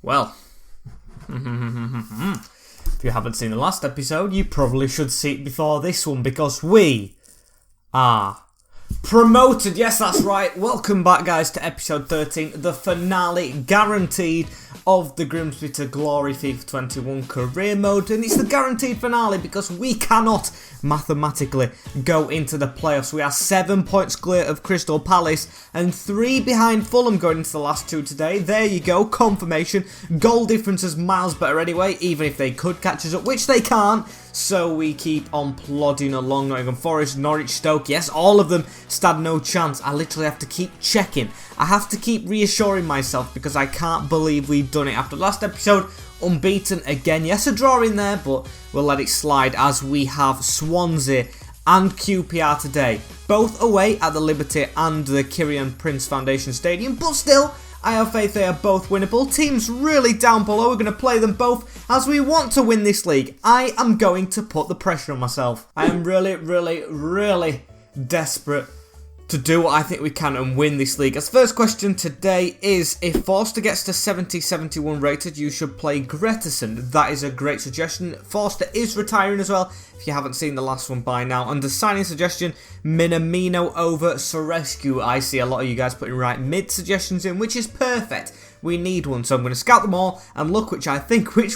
Well, if you haven't seen the last episode, you probably should see it before this one because we are promoted. Yes, that's right. Welcome back, guys, to episode 13, the finale guaranteed of the Grimsby to Glory FIFA 21 career mode. And it's the guaranteed finale because we cannot mathematically go into the playoffs. We are 7 points clear of Crystal Palace and 3 behind Fulham going into the last 2 today. There you go, confirmation. Goal difference is miles better anyway, even if they could catch us up, which they can't. So we keep on plodding along. Nottingham Forest, Norwich, Stoke, yes, all of them stand no chance. I literally have to keep checking. I have to keep reassuring myself because I can't believe we've done it. After last episode, unbeaten again. Yes, a draw in there, but we'll let it slide as we have Swansea and QPR today. Both away at the Liberty and the Kieran Prince Foundation Stadium, but still, I have faith they are both winnable. Teams really down below. We're going to play them both as we want to win this league. I am going to put the pressure on myself. I am really desperate to do what I think we can and win this league. As first question today is, if Forster gets to 70-71 rated, you should play Gretterson. That is a great suggestion. Forster is retiring as well, if you haven't seen the last one by now. And the signing suggestion, Minamino over Sorescu. I see a lot of you guys putting right mid suggestions in, which is perfect. We need one, so I'm going to scout them all and look which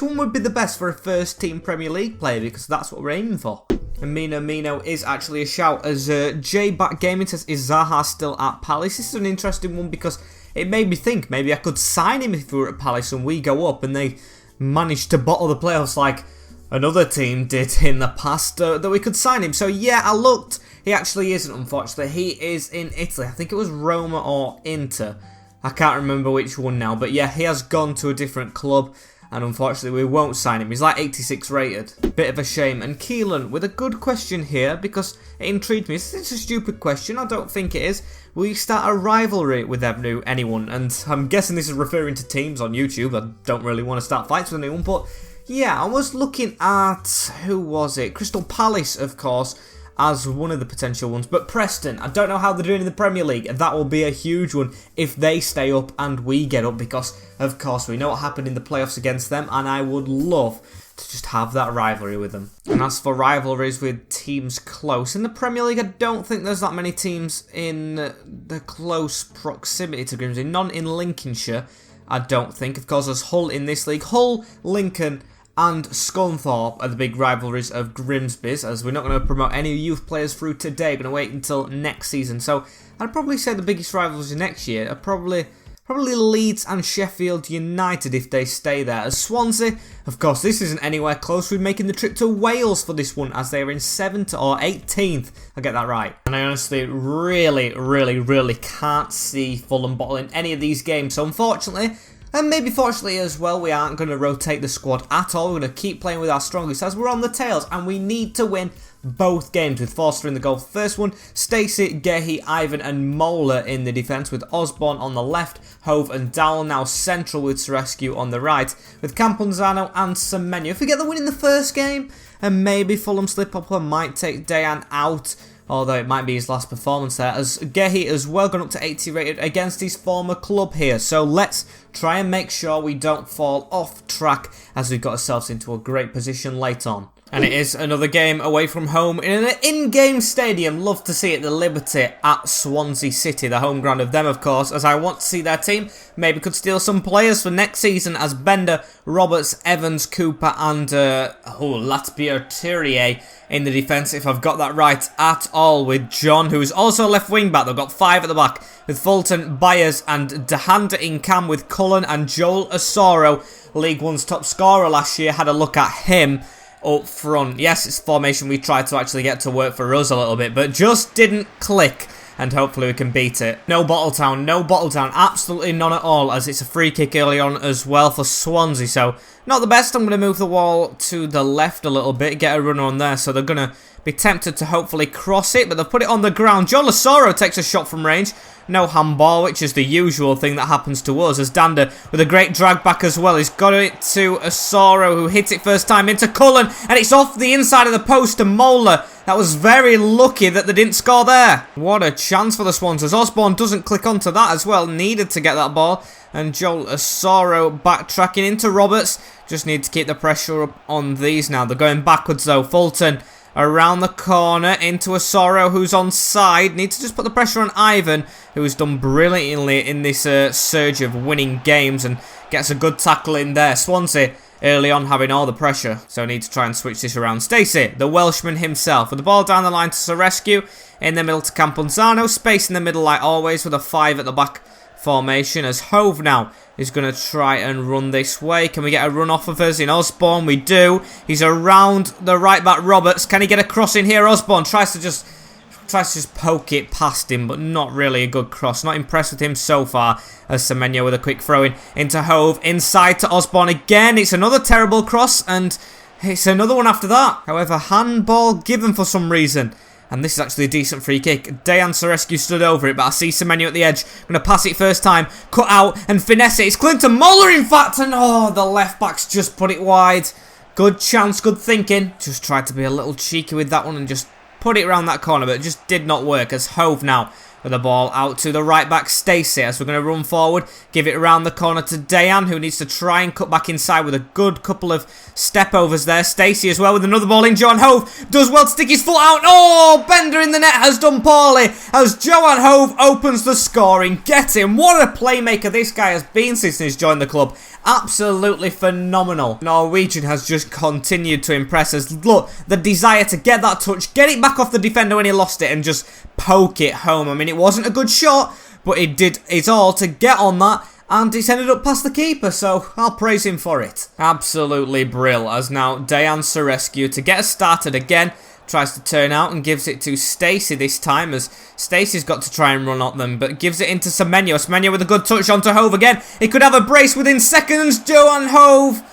one would be the best for a first team Premier League player, because that's what we're aiming for. And Minamino is actually a shout, as J-Back Gaming says, is Zaha still at Palace? This is an interesting one because it made me think maybe I could sign him if we were at Palace and we go up and they managed to bottle the playoffs like another team did in the past, that we could sign him. So yeah, I looked. He actually isn't, unfortunately. He is in Italy. I think it was Roma or Inter. I can't remember which one now, but yeah, he has gone to a different club. And unfortunately, we won't sign him. He's like 86 rated. Bit of a shame. And Keelan with a good question here because it intrigued me. It's a stupid question. I don't think it is. Will you start a rivalry with anyone? And I'm guessing this is referring to teams on YouTube. I don't really want to start fights with anyone. But yeah, I was looking at, who was it? Crystal Palace, of course, as one of the potential ones. But Preston, I don't know how they're doing in the Premier League. That will be a huge one if they stay up and we get up, because of course we know what happened in the playoffs against them, and I would love to just have that rivalry with them. And as for rivalries with teams close, in the Premier League I don't think there's that many teams in the close proximity to Grimsby. None in Lincolnshire, I don't think. Of course there's Hull in this league. Hull, Lincoln and Scunthorpe are the big rivalries of Grimsby's, as we're not going to promote any youth players through today. We're going to wait until next season. So I'd probably say the biggest rivalries next year are probably Leeds and Sheffield United if they stay there. As Swansea, of course, this isn't anywhere close. We're making the trip to Wales for this one, as they are in 7th or 18th. I get that right. And I honestly really can't see Fulham bottling any of these games. So unfortunately, and maybe fortunately as well, we aren't going to rotate the squad at all. We're going to keep playing with our strongest as we're on the tails, and we need to win both games with Forster in the goal. First one, Stacey, Gehi, Ivan and Mola in the defence, with Osborne on the left, Hove and Dowell now central with Sorescu on the right, with Camponzano and Semenyo. If we get the win in the first game, and maybe Fulham slip up and might take Dayan out, although it might be his last performance there, as Gehi as well gone up to 80 rated against his former club here. So let's try and make sure we don't fall off track, as we've got ourselves into a great position late on. And it is another game away from home in an in-game stadium. Love to see it, the Liberty at Swansea City, the home ground of them, of course, as I want to see their team. Maybe could steal some players for next season, as Bender, Roberts, Evans, Cooper and Latbier-Thierry in the defence, if I've got that right at all, with John, who is also left wing back. They've got 5 at the back, with Fulton, Byers and Dehanda in cam, with Cullen and Joel Asoro, League One's top scorer last year. Had a look at him up front. Yes, it's formation we tried to actually get to work for us a little bit, but just didn't click, and hopefully we can beat it. No Bottletown, absolutely none at all, as it's a free kick early on as well for Swansea, so not the best. I'm going to move the wall to the left a little bit, get a runner on there, so they're going to be tempted to hopefully cross it, but they've put it on the ground. Joel Asoro takes a shot from range. No handball, which is the usual thing that happens to us, as Dander with a great drag back as well. He's got it to Asoro, who hits it first time into Cullen, and it's off the inside of the post to Mola. That was very lucky that they didn't score there. What a chance for the Swans, as Osborne doesn't click onto that as well. Needed to get that ball, And Joel Asoro backtracking into Roberts. Just need to keep the pressure up on these now. They're going backwards though. Fulton around the corner into Asoro, who's on side. Need to just put the pressure on Ivan, who has done brilliantly in this surge of winning games and gets a good tackle in there. Swansea early on having all the pressure, so need to try and switch this around. Stacey, the Welshman himself, with the ball down the line to Serescu. In the middle to Camponzano. Space in the middle like always with a 5 at the back formation, as Hove now is going to try and run this way. Can we get a run off of us in Osborne? We do. He's around the right back Roberts. Can he get a cross in here? Osborne tries to just poke it past him, but not really a good cross. Not impressed with him so far, as Semenyo with a quick throw in into Hove. Inside to Osborne again. It's another terrible cross, and it's another one after that. However, handball given for some reason. And this is actually a decent free kick. Dejan Serescu stood over it, but I see Semenyo at the edge. Going to pass it first time. Cut out and finesse it. It's Clinton Moller, in fact. And oh, the left back's just put it wide. Good chance, good thinking. Just tried to be a little cheeky with that one and just put it around that corner, but it just did not work, as Hove now with the ball out to the right back Stacey, as we're going to run forward, give it around the corner to Dejan, who needs to try and cut back inside with a good couple of step overs there. Stacey as well with another ball in. Johan Hove does well to stick his foot out. Oh, Bender in the net has done poorly, as Johan Hove opens the scoring. Get him. What a playmaker this guy has been since he's joined the club. Absolutely phenomenal. Norwegian has just continued to impress us. Look, the desire to get that touch, get it back off the defender when he lost it, and just poke it home. I mean, it wasn't a good shot, but it did its all to get on that, and it's ended up past the keeper, so I'll praise him for it. Absolutely brill, as now Dejan Serescu to get us started again. Tries to turn out and gives it to Stacey this time, as Stacey's got to try and run at them, but gives it into Semenyo. Semenyo with a good touch onto Hove again. He could have a brace within seconds. Johan Hove.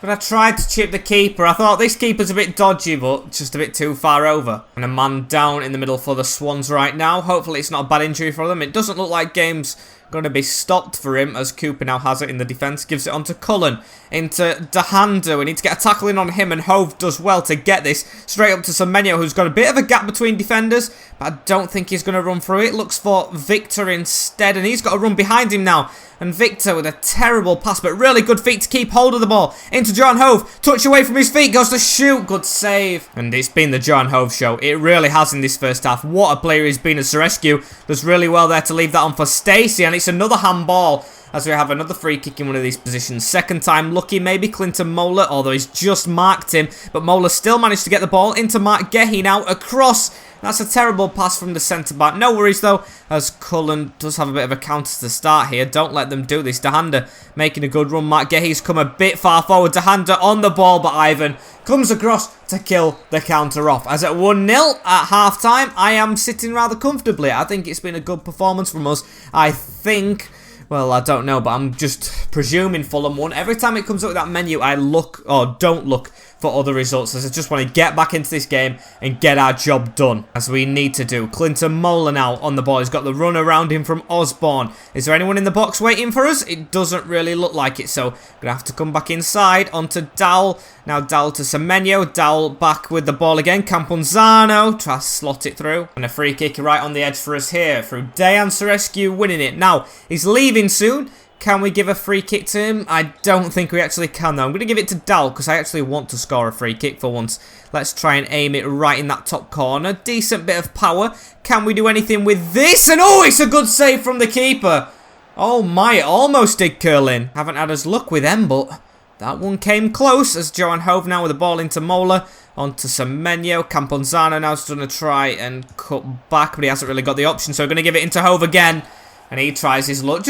But I tried to chip the keeper. I thought this keeper's a bit dodgy, but just a bit too far over. And a man down in the middle for the Swans right now. Hopefully it's not a bad injury for them. It doesn't look like game's going to be stopped for him, as Cooper now has it in the defence. Gives it on to Cullen. Into Dehanda. We need to get a tackle in on him, and Hove does well to get this. Straight up to Semenyo, who's got a bit of a gap between defenders, but I don't think he's going to run through it. Looks for Victor instead, and he's got to run behind him now. And Victor with a terrible pass, but really good feet to keep hold of the ball. Into Johan Hove. Touch away from his feet. Goes to shoot. Good save. And it's been the Johan Hove show. It really has in this first half. What a player he's been as Serescu. Does really well there to leave that on for Stacey. And it's another handball, as we have another free kick in one of these positions. Second time lucky, maybe Clinton Moller, although he's just marked him. But Moller still managed to get the ball into Mark Gehi now across. That's a terrible pass from the centre-back. No worries, though, as Cullen does have a bit of a counter to start here. Don't let them do this. Dehanda making a good run. Mark Gehi's come a bit far forward. Dehanda on the ball, but Ivan comes across to kill the counter off. As at 1-0 at half-time, I am sitting rather comfortably. I think it's been a good performance from us. I think... Well, I don't know, but I'm just presuming Fulham won. Every time it comes up with that menu, I look, or don't look, for other results, as I just want to get back into this game and get our job done, as we need to do. Clinton Moller now on the ball. He's got the run around him from Osborne. Is there anyone in the box waiting for us? It doesn't really look like it, so going to have to come back inside onto Dowell. Now Dowell to Semenyo. Dowell back with the ball again. Camponzano tries to slot it through. And a free kick right on the edge for us here through Dejan Serescu winning it. Now, he's leaving soon. Can we give a free kick to him? I don't think we actually can, though. I'm going to give it to Dowell because I actually want to score a free kick for once. Let's try and aim it right in that top corner. Decent bit of power. Can we do anything with this? And oh, it's a good save from the keeper. Oh my, it almost did curl in. Haven't had as luck with them, but that one came close, as Johan Hove now with the ball into Moller. Onto Semenyo. Camponzano now's going to try and cut back, but he hasn't really got the option, so we're going to give it into Hove again. And he tries his luck.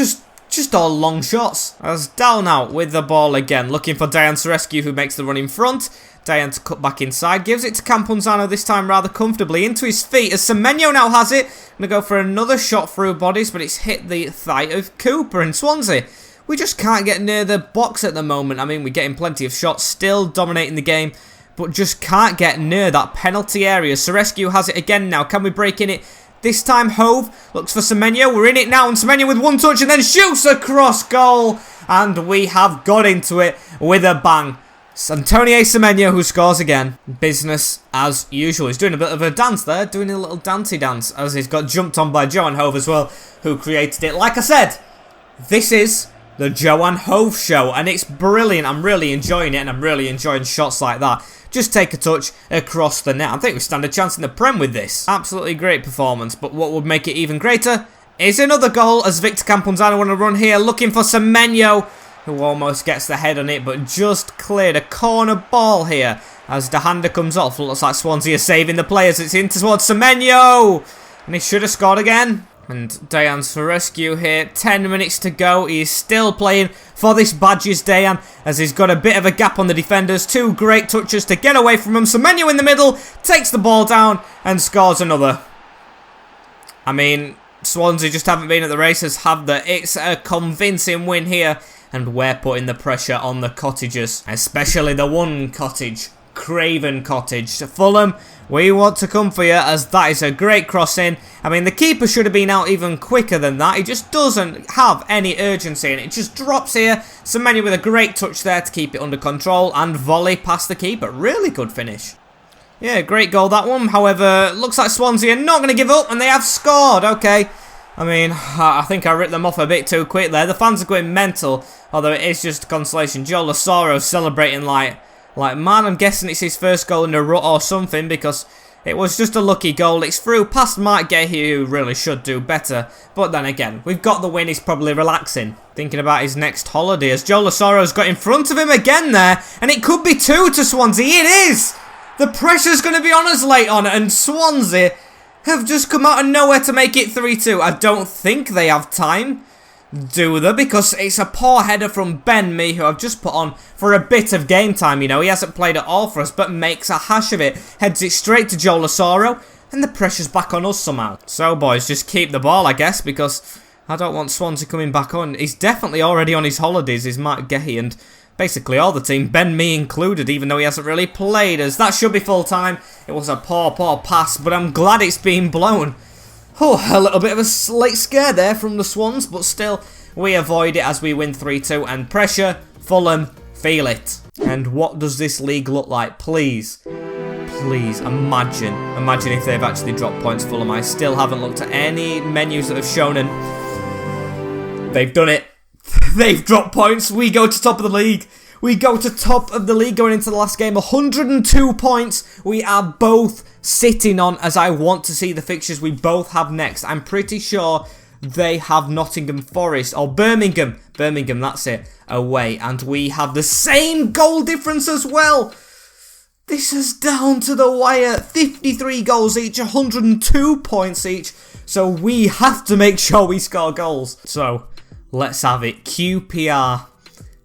Just all long shots. As Dowell now with the ball again, looking for Dejan Serescu, who makes the run in front. Dejan to cut back inside, gives it to Camponzano this time rather comfortably into his feet, as Semenyo now has it. Going to go for another shot through bodies, but it's hit the thigh of Cooper in Swansea. We just can't get near the box at the moment. I mean, we're getting plenty of shots, still dominating the game, but just can't get near that penalty area. Serescu has it again now. Can we break in it? This time Hove looks for Semenyo. We're in it now, and Semenyo with one touch and then shoots across goal. And we have got into it with a bang. It's Antonio Semenyo who scores again. Business as usual. He's doing a bit of a dance there, doing a little dancey dance, as he's got jumped on by Johan Hove as well, who created it. Like I said, this is the Johan Hove show, and it's brilliant. I'm really enjoying it, and I'm really enjoying shots like that. Just take a touch across the net. I think we stand a chance in the Prem with this. Absolutely great performance, but what would make it even greater is another goal as Victor Camponzano on a run here, looking for Semenyo, who almost gets the head on it, but just cleared a corner ball here as De Hander comes off. Looks like Swansea are saving the players. It's in towards Semenyo, and he should have scored again. And Dejan's for rescue here. 10 minutes to go. He is still playing for this Badgers, Dejan, as he's got a bit of a gap on the defenders. 2 great touches to get away from him. Semenyo in the middle, takes the ball down and scores another. I mean, Swansea just haven't been at the races, have they? It's a convincing win here, and we're putting the pressure on the Cottagers, especially the one Cottage, Craven Cottage. Fulham, we want to come for you, as that is a great cross in. I mean, the keeper should have been out even quicker than that. He just doesn't have any urgency, and it just drops here. Semenyo with a great touch there to keep it under control, and volley past the keeper. Really good finish. Yeah, great goal that one. However, looks like Swansea are not going to give up, and they have scored. Okay. I mean, I think I ripped them off a bit too quick there. The fans are going mental, although it is just a consolation. Joe Lasoro celebrating like man. I'm guessing it's his first goal in a rut or something, because it was just a lucky goal. It's through past Mike Gahey, who really should do better. But then again, we've got the win. He's probably relaxing, thinking about his next holiday, as Joe Lasoro's got in front of him again there, and it could be 2 to Swansea. It is! The pressure's going to be on us late on, and Swansea have just come out of nowhere to make it 3-2. I don't think they have time, do they? Because it's a poor header from Ben Mee, who I've just put on for a bit of game time. You know, he hasn't played at all for us, but makes a hash of it. Heads it straight to Joe Lasoro, and the pressure's back on us somehow. So, boys, just keep the ball, I guess, because I don't want Swansea coming back on. He's definitely already on his holidays, is Mike Gahey, and basically all the team, Ben Mee included, even though he hasn't really played us. That should be full time. It was a poor pass, but I'm glad it's been blown. Oh, a little bit of a late scare there from the Swans, but still, we avoid it as we win 3-2. And pressure, Fulham, feel it. And what does this league look like? Please, imagine if they've actually dropped points, Fulham. I still haven't looked at any menus that have shown, and they've done it. They've dropped points. We go to top of the league. We go to top of the league going into the last game. 102 points. We are both sitting on, as I want to see the fixtures we both have next. I'm pretty sure they have Nottingham Forest, or Birmingham. Birmingham, that's it, away. And we have the same goal difference as well. This is down to the wire. 53 goals each, 102 points each. So we have to make sure we score goals. So let's have it. QPR.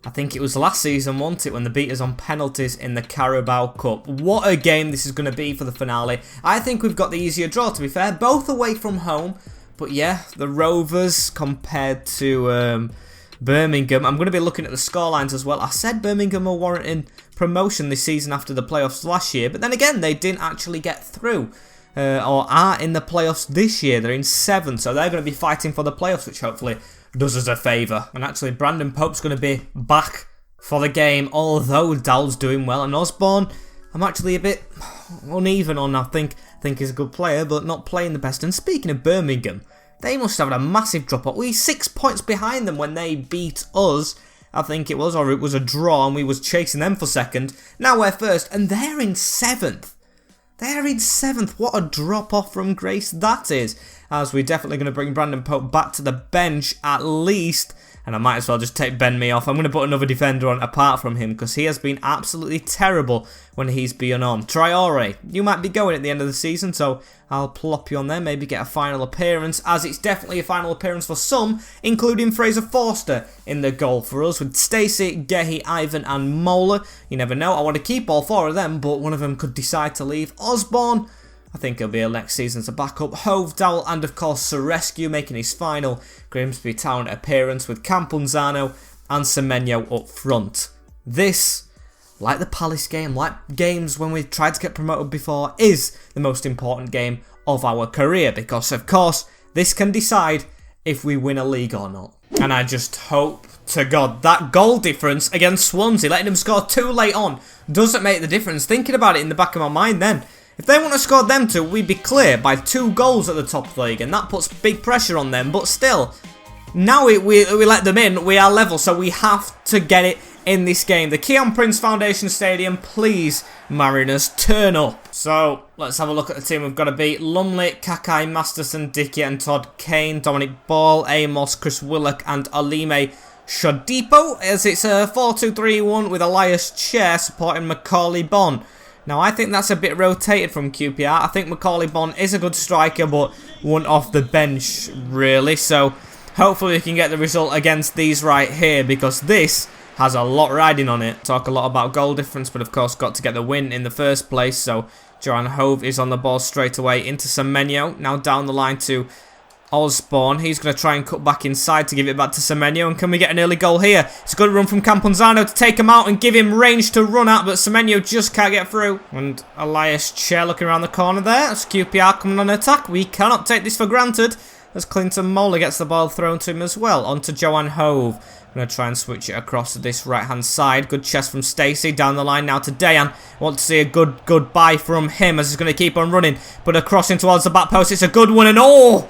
I think it was last season, wasn't it, when they beat us on penalties in the Carabao Cup. What a game this is going to be for the finale. I think we've got the easier draw, to be fair. Both away from home. But yeah, the Rovers compared to Birmingham. I'm going to be looking at the scorelines as well. I said Birmingham were warranting promotion this season after the playoffs last year. But then again, they didn't actually get through. Or are in the playoffs this year. They're in 7th, so they're going to be fighting for the playoffs, which hopefully does us a favour. And actually, Brandon Pope's going to be back for the game, although Dowell's doing well. And Osborne, I'm actually a bit uneven on. I think he's a good player, but not playing the best. And speaking of Birmingham, they must have had a massive drop-off. We 6 points behind them when they beat us, I think it was, or it was a draw, and we was chasing them for second. Now we're first, and they're in 7th. They're in 7th. What a drop-off from grace that is. As we're definitely going to bring Brandon Pope back to the bench at least. And I might as well just take Ben Mee off. I'm going to put another defender on apart from him, because he has been absolutely terrible when he's been on. Traore, you might be going at the end of the season, so I'll plop you on there. Maybe get a final appearance, as it's definitely a final appearance for some, including Fraser Forster in the goal for us, with Stacey, Gahey, Ivan and Mola. You never know. I want to keep all 4 of them, but one of them could decide to leave. Osborne, I think he'll be here next season to back up. Hove, Dowell and of course Serescu making his final Grimsby Town appearance, with Camponzano and Semenyo up front. This, like the Palace game, like games when we've tried to get promoted before, is the most important game of our career, because of course this can decide if we win a league or not. And I just hope to God that goal difference against Swansea, letting them score 2 late on, doesn't make the difference. Thinking about it in the back of my mind then, if they want to score them 2, we'd be clear by 2 goals at the top of the league, and that puts big pressure on them. But still, now we let them in. We are level, so we have to get it in this game. The Keon Prince Foundation Stadium, please, Mariners, turn up. So, let's have a look at the team we've got to beat. Lumley, Kakai, Masterson, Dickey and Todd Kane, Dominic Ball, Amos, Chris Willock and Alime Shodipo, as it's a 4-2-3-1 with Elias Chair supporting Macaulay Bonne. Now, I think that's a bit rotated from QPR. I think Macaulay Bonne is a good striker, but one off the bench, really. So, hopefully we can get the result against these right here, because this has a lot riding on it. Talk a lot about goal difference, but of course got to get the win in the first place. So, Johan Hove is on the ball straight away into Semenyo. Now down the line to Osborne. He's going to try and cut back inside to give it back to Semenyo. And can we get an early goal here? It's a good run from Camponzano to take him out and give him range to run at, but Semenyo just can't get through. And Elias Chair looking around the corner there. That's QPR coming on attack. We cannot take this for granted, as Clinton Mola gets the ball thrown to him as well. On to Johan Hove. I'm going to try and switch it across to this right-hand side. Good chest from Stacey. Down the line now to Dayan. Want to see a good goodbye from him, as he's going to keep on running. But a crossing towards the back post. It's a good one. And oh!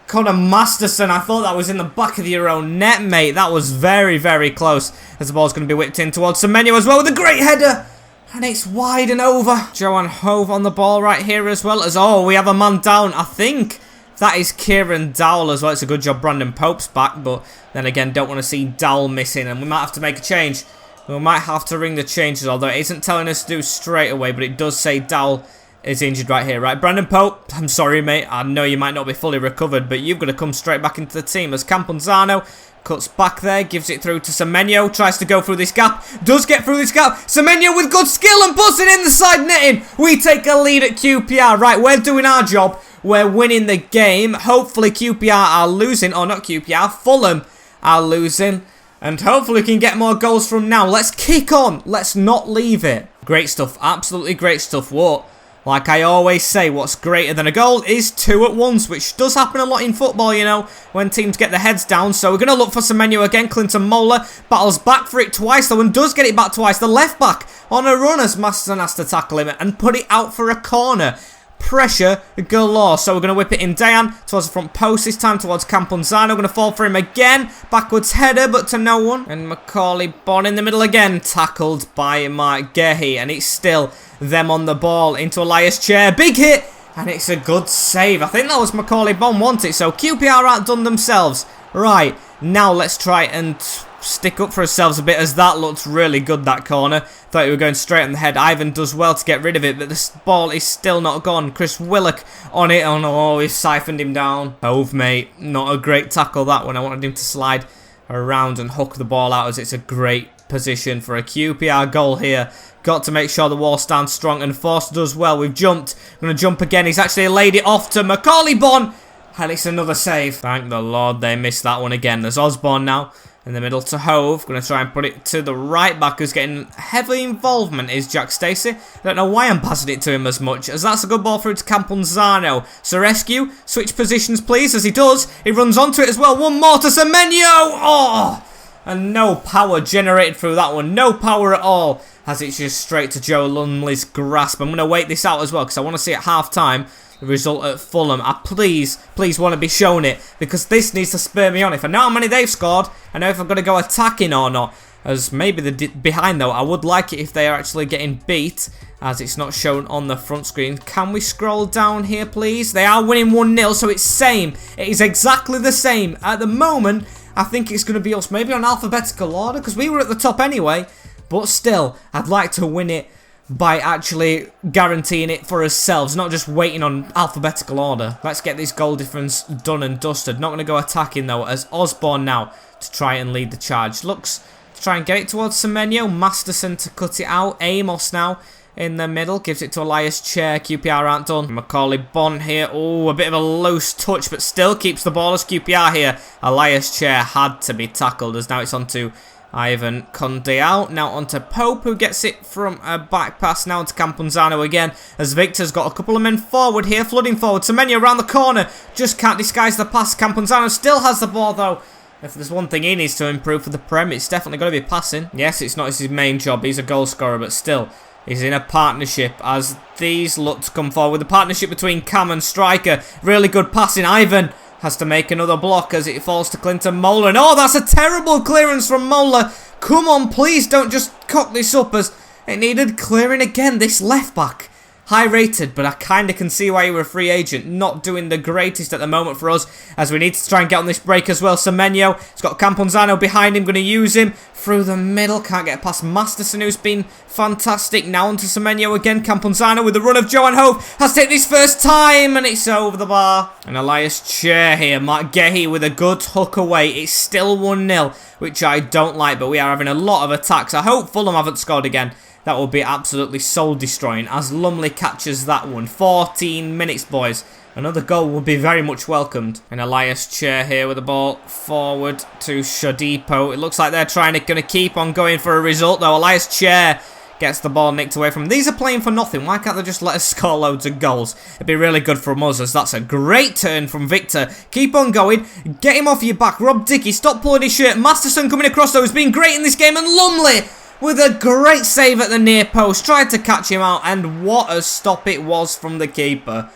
Connor Masterson, I thought that was in the back of your own net, mate. That was very, very close. As the ball's going to be whipped in towards Semenyo as well with a great header. And it's wide and over. Johan Hove on the ball right here as well. As, oh, we have a man down. I think that is Kieran Dowell as well. It's a good job Brandon Pope's back. But then again, don't want to see Dowell missing. And we might have to make a change. We might have to ring the changes. Although it isn't telling us to do straight away. But it does say Dowell is injured right here, right? Brandon Pope, I'm sorry, mate. I know you might not be fully recovered, but you've got to come straight back into the team. As Camponzano cuts back there, gives it through to Semenyo, tries to go through this gap, does get through this gap. Semenyo with good skill and puts it in the side netting. We take a lead at QPR. Right, we're doing our job. We're winning the game. Hopefully QPR are losing, or not QPR, Fulham are losing. And hopefully we can get more goals from now. Let's kick on. Let's not leave it. Great stuff. Absolutely great stuff. What? Like I always say, what's greater than a goal is two at once, which does happen a lot in football, you know, when teams get their heads down. So we're going to look for Semenyo again. Clinton Mola battles back for it twice, though, and does get it back twice. The left back on a run as Masterson has to tackle him and put it out for a corner. Pressure galore. So we're going to whip it in Dayan towards the front post this time towards Camponzano. Going to fall for him again. Backwards header, but to no one. And Macaulay Bonne in the middle again. Tackled by Mark Gehi. And it's still them on the ball into Elias Chair. Big hit. And it's a good save. I think that was Macaulay Bonne, wasn't it? So QPR outdone themselves. Right. Now let's try and stick up for ourselves a bit, as that looked really good, that corner. Thought we were going straight on the head. Ivan does well to get rid of it, but this ball is still not gone. Chris Willock on it. Oh no, he's siphoned him down. Hove, mate. Not a great tackle, that one. I wanted him to slide around and hook the ball out, as it's a great position for a QPR goal here. Got to make sure the wall stands strong, and Forster does well. We've jumped. We're going to jump again. He's actually laid it off to Macaulay Bonne, and it's another save. Thank the Lord they missed that one again. There's Osborne now in the middle to Hove. Going to try and put it to the right back, who's getting heavy involvement, is Jack Stacey. I don't know why I'm passing it to him as much, as that's a good ball through to Camponzano. So rescue, switch positions please, as he does. He runs onto it as well. One more to Semenyo. Oh! And no power generated through that one. No power at all, as it's just straight to Joe Lumley's grasp. I'm going to wait this out as well, because I want to see at half-time the result at Fulham. I please want to be shown it, because this needs to spur me on. If I know how many they've scored, I know if I'm going to go attacking or not. As maybe they're behind, though. I would like it if they are actually getting beat, as it's not shown on the front screen. Can we scroll down here, please? They are winning 1-0, so it's same. It is exactly the same. At the moment, I think it's going to be us, maybe on alphabetical order, because we were at the top anyway. But still, I'd like to win it by actually guaranteeing it for ourselves, not just waiting on alphabetical order. Let's get this goal difference done and dusted. Not going to go attacking, though, as Osborne now to try and lead the charge. Looks to try and get it towards Semenyo. Masterson to cut it out. Amos now in the middle. Gives it to Elias Chair. QPR aren't done. Macaulay Bonne here. Oh, a bit of a loose touch, but still keeps the ball as QPR here. Elias Chair had to be tackled, as now it's on to Ivan Conde out. Now onto Pope, who gets it from a back pass now to Camponzano again, as Victor's got a couple of men forward here, flooding forward. Semenyo around the corner, just can't disguise the pass. Camponzano still has the ball, though. If there's one thing he needs to improve for the Prem, it's definitely got to be passing. Yes, it's not his main job, he's a goal scorer, but still, he's in a partnership, as these look to come forward. The partnership between Cam and Striker, really good passing. Ivan Has to make another block as it falls to Clinton Mola. And oh, that's a terrible clearance from Mola. Come on, please don't just cock this up as it needed clearing again. This left back. High rated, but I kind of can see why you were a free agent. Not doing the greatest at the moment for us, as we need to try and get on this break as well. Semenyo, he's got Camponzano behind him, going to use him through the middle. Can't get past Masterson, who's been fantastic. Now onto Semenyo again. Camponzano with the run of Johan Hope. Has taken his first time, and it's over the bar. And Elias Chair here. Mark Gehi with a good hook away. It's still 1-0, which I don't like, but we are having a lot of attacks. I hope Fulham haven't scored again. That will be absolutely soul-destroying as Lumley catches that one. 14 minutes, boys. Another goal will be very much welcomed. And Elias Chair here with the ball forward to Shodipo. It looks like they're going to keep on going for a result, though. Elias Chair gets the ball nicked away from them. These are playing for nothing. Why can't they just let us score loads of goals? It'd be really good for us, as that's a great turn from Victor. Keep on going. Get him off your back. Rob Dickey, stop pulling his shirt. Masterson coming across, though, has been great in this game. And Lumley with a great save at the near post. Tried to catch him out, and what a stop it was from the keeper.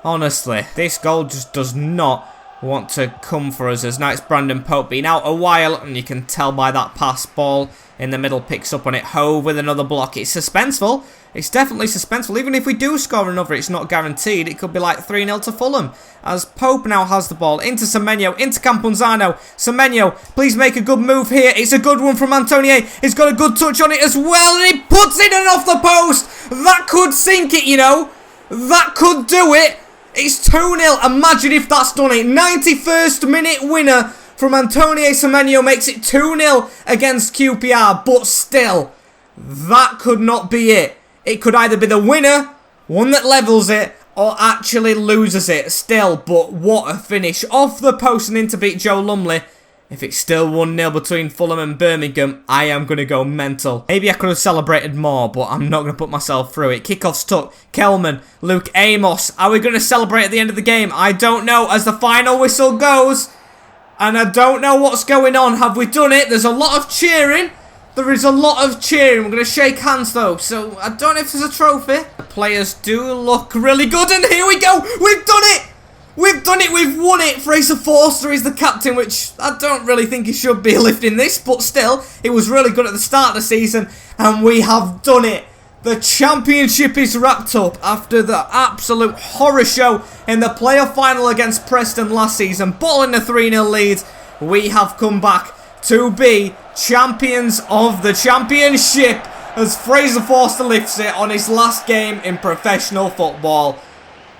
Honestly, this goal just does not want to come for us, as now it's Brandon Pope been out a while, and you can tell by that pass. Ball in the middle picks up on it. Hove with another block. It's suspenseful. It's definitely suspenseful. Even if we do score another, it's not guaranteed. It could be like 3-0 to Fulham, as Pope now has the ball into Semenyo, into Camponzano. Semenyo, please make a good move here. It's a good one from Antonio. He's got a good touch on it as well, and he puts it in off the post. That could sink it, you know. That could do it. It's 2-0. Imagine if that's done it. 91st minute winner from Antonio Semenyo makes it 2-0 against QPR. But still, that could not be it. It could either be the winner, one that levels it, or actually loses it still. But what a finish. Off the post and in to beat Joe Lumley. If it's still 1-0 between Fulham and Birmingham, I am going to go mental. Maybe I could have celebrated more, but I'm not going to put myself through it. Kickoff's tuck. Kelman, Luke Amos. Are we going to celebrate at the end of the game? I don't know, as the final whistle goes. And I don't know what's going on. Have we done it? There's a lot of cheering. There is a lot of cheering. We're going to shake hands, though. So I don't know if there's a trophy. The players do look really good. And here we go. We've done it. We've done it, we've won it. Fraser Forster is the captain, which I don't really think he should be lifting this, but still, it was really good at the start of the season, and we have done it. The championship is wrapped up after the absolute horror show in the playoff final against Preston last season. Bottling a 3-0 lead, we have come back to be champions of the championship as Fraser Forster lifts it on his last game in professional football.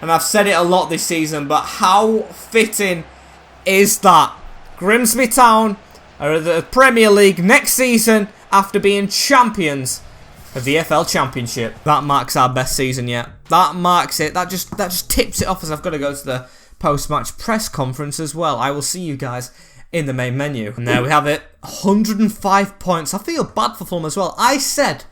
And I've said it a lot this season, but how fitting is that? Grimsby Town are in the Premier League next season after being champions of the FL Championship. That marks our best season yet. That marks it. That just tips it off, as I've got to go to the post-match press conference as well. I will see you guys in the main menu. And there we have it. 105 points. I feel bad for Fulham as well. I said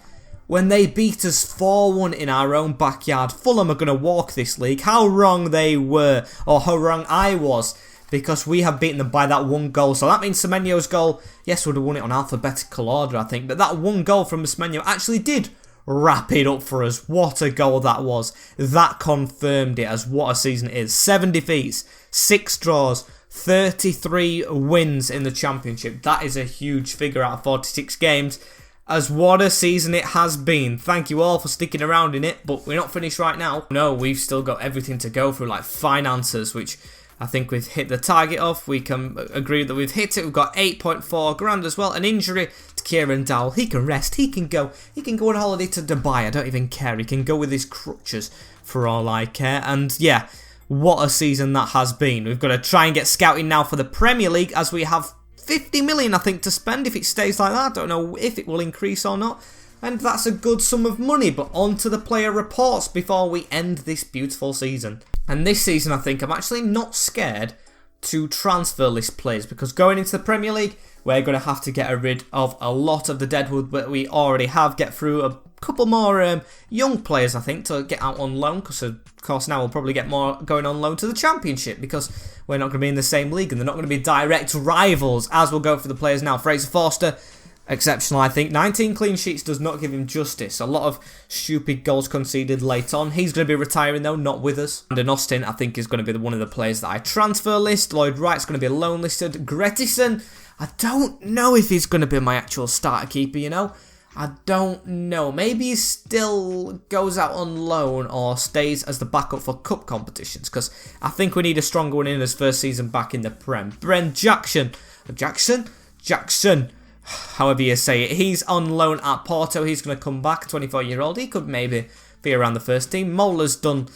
when they beat us 4-1 in our own backyard, Fulham are going to walk this league. How wrong they were, or how wrong I was, because we have beaten them by that one goal. So that means Semenyo's goal, yes, would have won it on alphabetical order, I think, but that one goal from Semenyo actually did wrap it up for us. What a goal that was. That confirmed it as what a season it is. 7 defeats, 6 draws, 33 wins in the championship. That is a huge figure out of 46 games. As what a season it has been. Thank you all for sticking around in it, but we're not finished right now. No, we've still got everything to go through, like finances, which I think we've hit the target of. We can agree that we've hit it. We've got 8.4 grand as well. An injury to Kieran Dowell. He can rest. He can go on holiday to Dubai. I don't even care. He can go with his crutches for all I care. And yeah, what a season that has been. We've got to try and get scouting now for the Premier League, as we have 50 million, I think, to spend if it stays like that. I don't know if it will increase or not. And that's a good sum of money. But on to the player reports before we end this beautiful season. And this season, I think, I'm actually not scared to transfer list players, because going into the Premier League, we're going to have to get rid of a lot of the deadwood that we already have. Get through a couple more young players, I think, to get out on loan, because of course now we'll probably get more going on loan to the Championship, because we're not going to be in the same league and they're not going to be direct rivals. As we'll go for the players now. Fraser Forster, exceptional, I think. 19 clean sheets does not give him justice. A lot of stupid goals conceded late on. He's going to be retiring though, not with us. And Austin, I think, is going to be one of the players that I transfer list. Lloyd Wright's going to be loan listed. Gretison, I don't know if he's going to be my actual starter keeper, you know. I don't know. Maybe he still goes out on loan or stays as the backup for cup competitions, because I think we need a stronger one in his first season back in the Prem. Bren Jackson, however you say it, he's on loan at Porto. He's going to come back, 24-year-old. He could maybe be around the first team. Moeller's done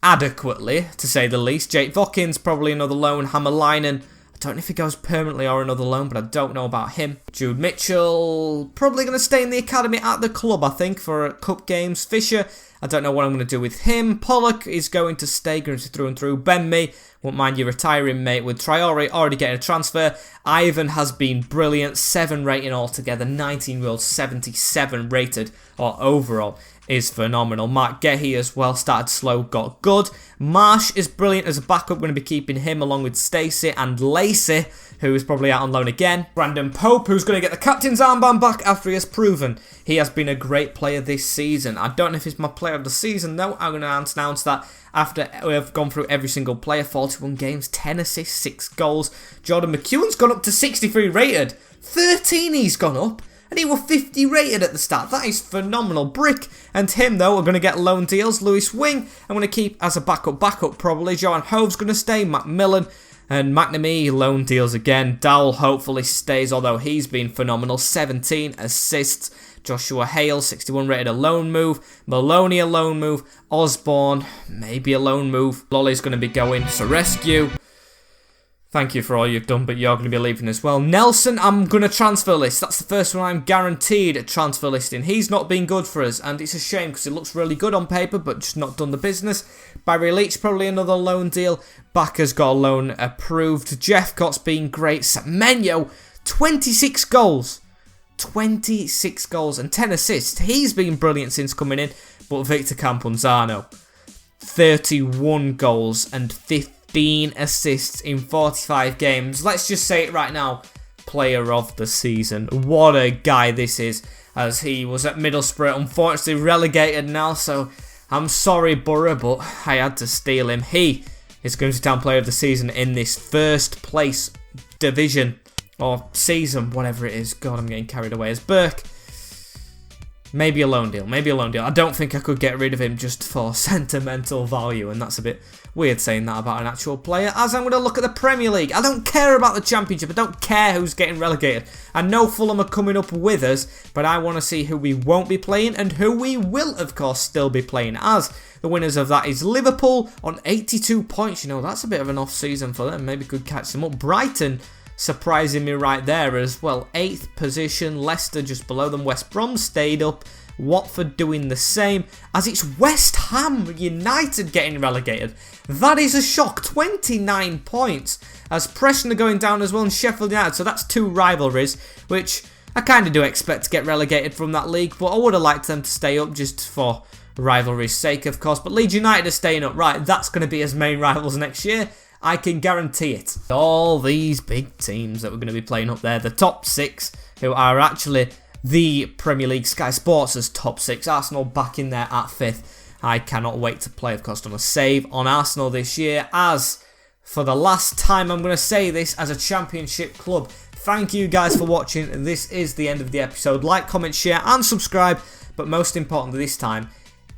adequately, to say the least. Jake Vokins, probably another loan. Hammerlinen, I don't know if he goes permanently or another loan, but I don't know about him. Jude Mitchell, probably going to stay in the academy at the club, I think, for cup games. Fisher, I don't know what I'm going to do with him. Pollock is going to stay, Grimsby through and through. Benme, won't mind you retiring, mate, with Traore already getting a transfer. Ivan has been brilliant, 7 rating altogether, 19-year-old, 77 rated, or overall is phenomenal. Mark Gehi as well, started slow, got good. Marsh is brilliant as a backup, going to be keeping him along with Stacey and Lacey, who is probably out on loan again. Brandon Pope, who's going to get the captain's armband back after he has proven he has been a great player this season. I don't know if he's my player of the season though. I'm going to announce that after we have gone through every single player. 41 games, 10 assists, 6 goals. Jordan McEwen's gone up to 63 rated. 13 he's gone up. And he was 50 rated at the start. That is phenomenal. Brick and him, though, are going to get loan deals. Lewis Wing, I'm going to keep as a backup probably. Johan Hove's going to stay. Macmillan and McNamee, loan deals again. Dowell hopefully stays, although he's been phenomenal. 17 assists. Joshua Hale, 61 rated, a loan move. Maloney, a loan move. Osborne, maybe a loan move. Lolly's going to be going to rescue. Thank you for all you've done, but you're going to be leaving as well. Nelson, I'm going to transfer list. That's the first one I'm guaranteed at transfer listing. He's not been good for us, and it's a shame because it looks really good on paper, but just not done the business. Barry Leach, probably another loan deal. Backer's got a loan approved. Jeffcott's been great. Semenyo, 26 goals. 26 goals and 10 assists. He's been brilliant since coming in, but Victor Camponzano, 31 goals and 15 assists in 45 games. Let's just say it right now, player of the season. What a guy this is, as he was at Middlesbrough, unfortunately relegated now, so I'm sorry Borough, but I had to steal him. He is Grimsby Town player of the season in this first place division, or season, whatever it is. God, I'm getting carried away. As Burke, maybe a loan deal, I don't think I could get rid of him just for sentimental value, and that's a bit weird saying that about an actual player. As I'm going to look at the Premier League, I don't care about the Championship, I don't care who's getting relegated. I know Fulham are coming up with us, but I want to see who we won't be playing and who we will, of course, still be playing as. The winners of that is Liverpool on 82 points. You know, that's a bit of an off season for them, maybe could catch them up. Brighton, surprising me right there as well, 8th position. Leicester just below them. West Brom stayed up. Watford doing the same, as it's West Ham United getting relegated. That is a shock. 29 points, as Preston are going down as well, and Sheffield United. So that's 2 rivalries, which I kind of do expect to get relegated from that league, but I would have liked them to stay up just for rivalry's sake, of course. But Leeds United are staying up. Right, that's going to be his main rivals next year. I can guarantee it. All these big teams that we're going to be playing up there, the top 6, who are actually the Premier League, Sky Sports as top 6. Arsenal back in there at 5th. I cannot wait to play, of course, on a save on Arsenal this year. As for the last time, I'm going to say this as a Championship club. Thank you guys for watching. This is the end of the episode. Like, comment, share and subscribe. But most importantly this time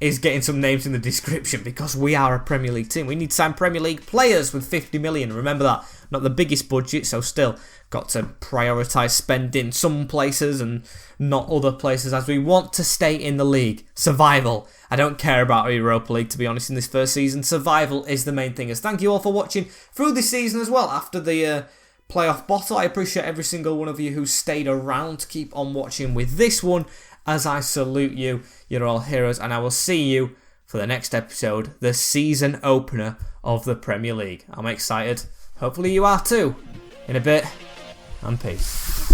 is getting some names in the description, because we are a Premier League team. We need to sign Premier League players with 50 million. Remember that. Not the biggest budget, so still got to prioritise spending some places and not other places, as we want to stay in the league. Survival. I don't care about Europa League, to be honest, in this first season. Survival is the main thing. As thank you all for watching through this season as well. After the playoff bottle, I appreciate every single one of you who stayed around to keep on watching with this one. As I salute you, you're all heroes, and I will see you for the next episode, the season opener of the Premier League. I'm excited. Hopefully you are too. In a bit, and peace.